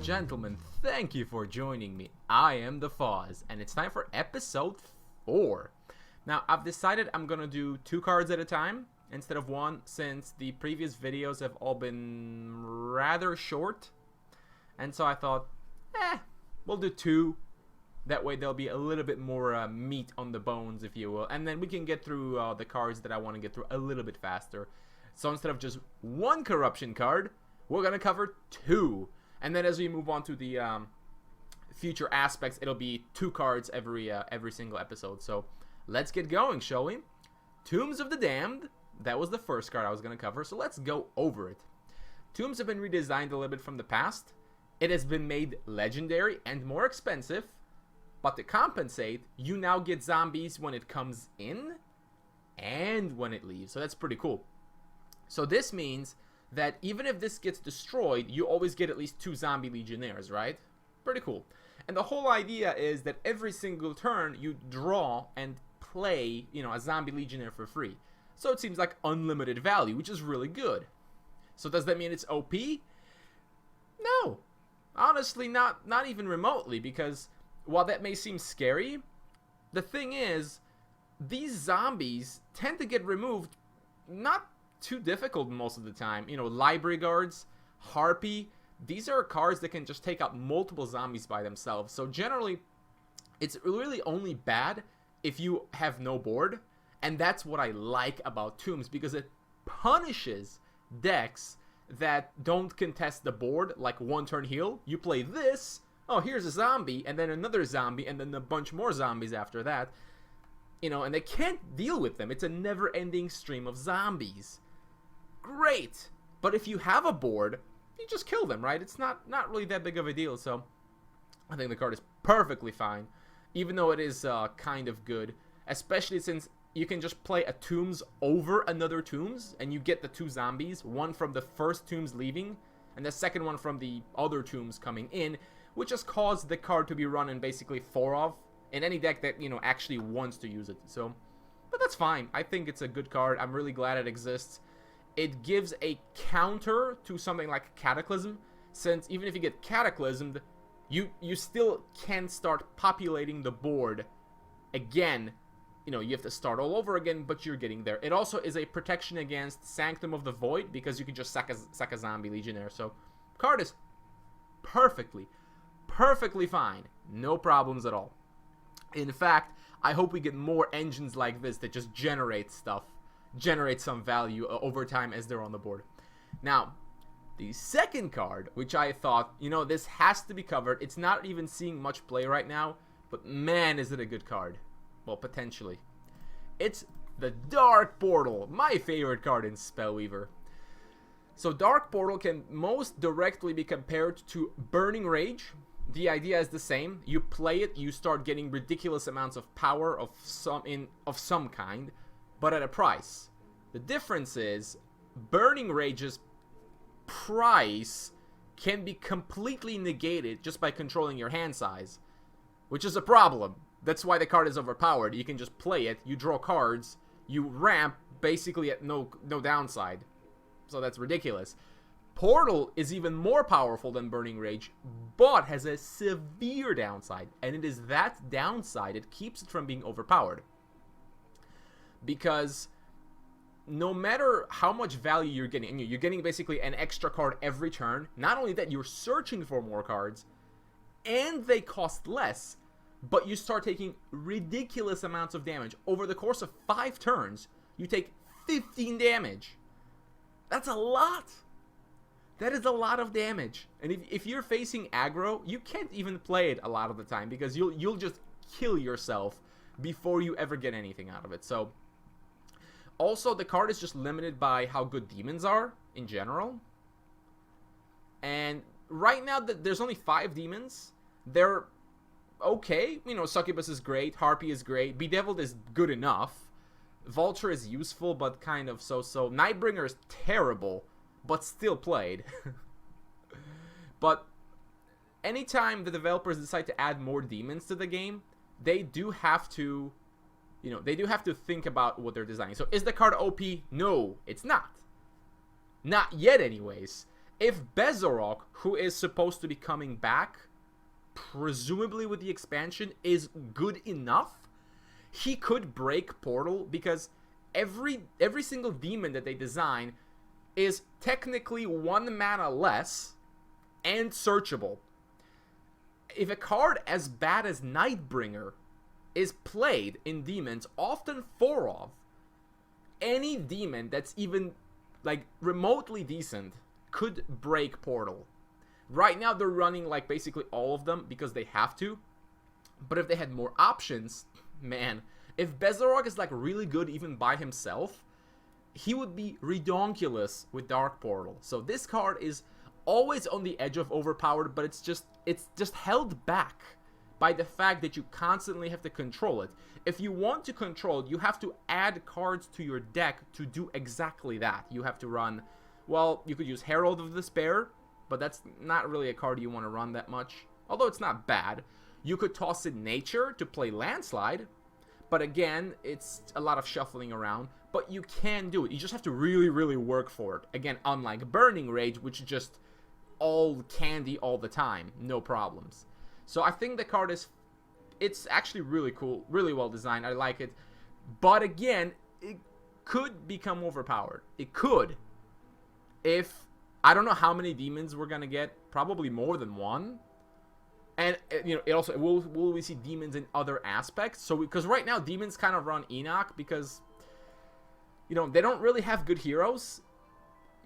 gentlemen, thank you for joining me. I am the Fuzz, and it's time for episode 4. Now, I've decided I'm gonna do 2 cards at a time instead of 1, since the previous videos have all been rather short. And so I thought, we'll do 2. That way there'll be a little bit more meat on the bones, if you will. And then we can get through the cards that I want to get through a little bit faster. So instead of just 1 corruption card, we're going to cover 2. And then as we move on to the future aspects, it'll be 2 cards every single episode. So let's get going, shall we? Tombs of the Damned. That was the first card I was going to cover. So let's go over it. Tombs have been redesigned a little bit from the past. It has been made legendary and more expensive. But to compensate, you now get zombies when it comes in and when it leaves. So that's pretty cool. So this means that even if this gets destroyed, you always get at least 2 zombie legionnaires, right? Pretty cool. And the whole idea is that every single turn you draw and play, a zombie legionnaire for free. So it seems like unlimited value, which is really good. So does that mean it's OP? No. Honestly, not even remotely, because while that may seem scary, the thing is, these zombies tend to get removed not too difficult most of the time. Library guards, Harpy, these are cards that can just take out multiple zombies by themselves. So generally, it's really only bad if you have no board. And that's what I like about Tombs, because it punishes decks that don't contest the board, like 1 turn heal. You play this, oh, here's a zombie, and then another zombie, and then a bunch more zombies after that. And they can't deal with them. It's a never-ending stream of zombies. Great! But if you have a board, you just kill them, right? It's not really that big of a deal, so I think the card is perfectly fine, even though it is kind of good, especially since you can just play a Tombs over another Tombs, and you get the 2 zombies, one from the first Tombs leaving, and the second one from the other Tombs coming in, which has caused the card to be run in basically 4 of in any deck that, actually wants to use it. So, but that's fine. I think it's a good card. I'm really glad it exists. It gives a counter to something like Cataclysm, since even if you get Cataclysmed, you still can start populating the board again. You have to start all over again, but you're getting there. It also is a protection against Sanctum of the Void, because you can just sack a zombie legionnaire. So, card is perfectly fine. No problems at all. In fact, I hope we get more engines like this that just generate stuff. Generate some value over time as they're on the board. Now, the second card, which I thought, this has to be covered. It's not even seeing much play right now, but man, is it a good card. Well, potentially. It's the Dark Portal, my favorite card in Spellweaver. So Dark Portal can most directly be compared to Burning Rage. The idea is the same. You play it, you start getting ridiculous amounts of power of some kind, but at a price. The difference is Burning Rage's price can be completely negated just by controlling your hand size, which is a problem. That's why the card is overpowered. You can just play it, you draw cards, you ramp basically at no downside. So that's ridiculous. Portal is even more powerful than Burning Rage, but has a severe downside. And it is that downside that keeps it from being overpowered. Because no matter how much value you're getting basically an extra card every turn. Not only that, you're searching for more cards, and they cost less. But you start taking ridiculous amounts of damage. Over the course of 5 turns, you take 15 damage. That's a lot. That is a lot of damage. And if you're facing aggro, you can't even play it a lot of the time, because you'll just kill yourself before you ever get anything out of it. So, also, the card is just limited by how good demons are in general. And right now, there's only 5 demons. They're okay, Succubus is great, Harpy is great, Bedeviled is good enough, Vulture is useful but kind of so-so, Nightbringer is terrible but still played. But anytime the developers decide to add more demons to the game, they do have to think about what they're designing. So is the card OP? No, it's not yet anyways. If Bezorok, who is supposed to be coming back, presumably with the expansion, is good enough, he could break Portal, because every single demon that they design is technically 1 mana less and searchable. If a card as bad as Nightbringer is played in demons, often 4 of, any demon that's even like remotely decent could break Portal. Right now they're running like basically all of them because they have to, but if they had more options, man, if Bezorok is like really good even by himself, he would be redonkulous with Dark Portal. So this card is always on the edge of overpowered, but it's just held back by the fact that you constantly have to control it. If you want to control it, you have to add cards to your deck to do exactly that. You have to run, well, you could use Herald of Despair, but that's not really a card you want to run that much, although it's not bad. You could toss in Nature to play Landslide, but again, it's a lot of shuffling around, but you can do it. You just have to really, really work for it. Again, unlike Burning Rage, which is just all candy all the time, no problems. So I think the card it's actually really cool, really well designed. I like it. But again, it could become overpowered. It could. If, I don't know how many demons we're going to get, probably more than 1. And, you know, it also, will we see demons in other aspects? So, because right now, demons kind of run Enoch because, you know, they don't really have good heroes.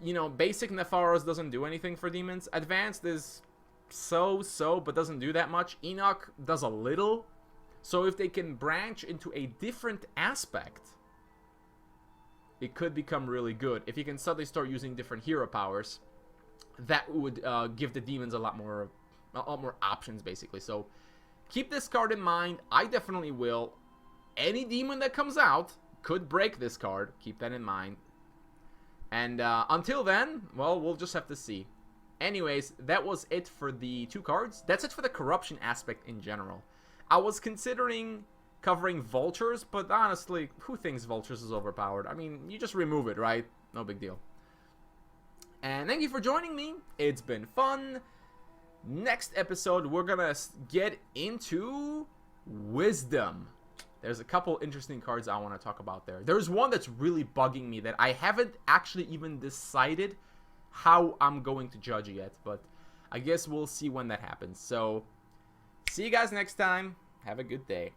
You know, basic Nepharos doesn't do anything for demons. Advanced is so, but doesn't do that much. Enoch does a little. So if they can branch into a different aspect, it could become really good. If you can suddenly start using different hero powers, that would give the demons a lot more options, basically. So keep this card in mind. I definitely will. Any demon that comes out could break this card. Keep that in mind. And until then, well, we'll just have to see. Anyways, that was it for the 2 cards. That's it for the corruption aspect in general. I was considering covering vultures, but honestly, who thinks vultures is overpowered? I mean, you just remove it, right? No big deal. And thank you for joining me. It's been fun. Next episode, we're gonna get into Wisdom. There's a couple interesting cards I want to talk about there. There's one that's really bugging me that I haven't actually even decided how I'm going to judge yet, but I guess we'll see when that happens. So, see you guys next time. Have a good day.